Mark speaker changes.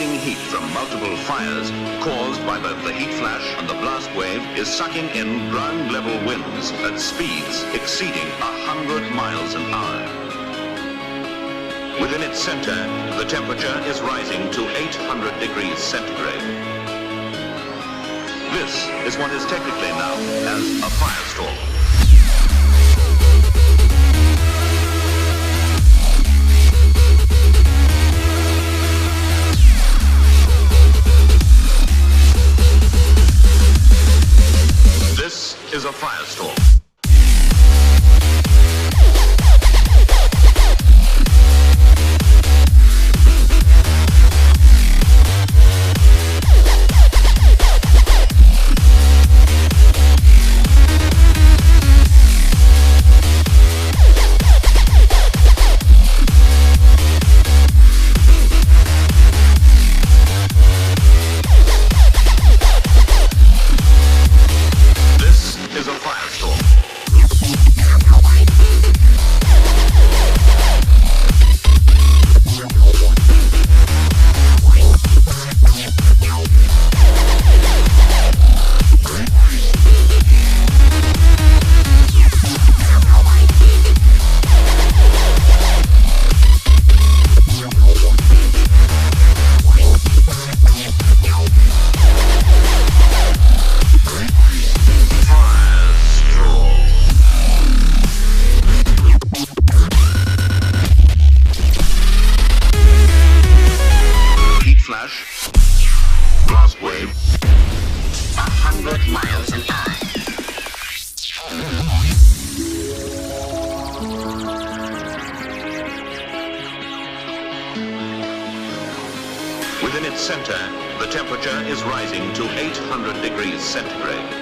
Speaker 1: rising heat from multiple fires caused by both the heat flash and the blast wave is sucking in ground-level winds at speeds exceeding 100 miles an hour. Within its center, the temperature is rising to 800 degrees centigrade. This is what is technically known as a firestorm. This is a firestorm. flash. Blast wave. 100 miles an hour. Within its center, the temperature is rising to 800 degrees centigrade.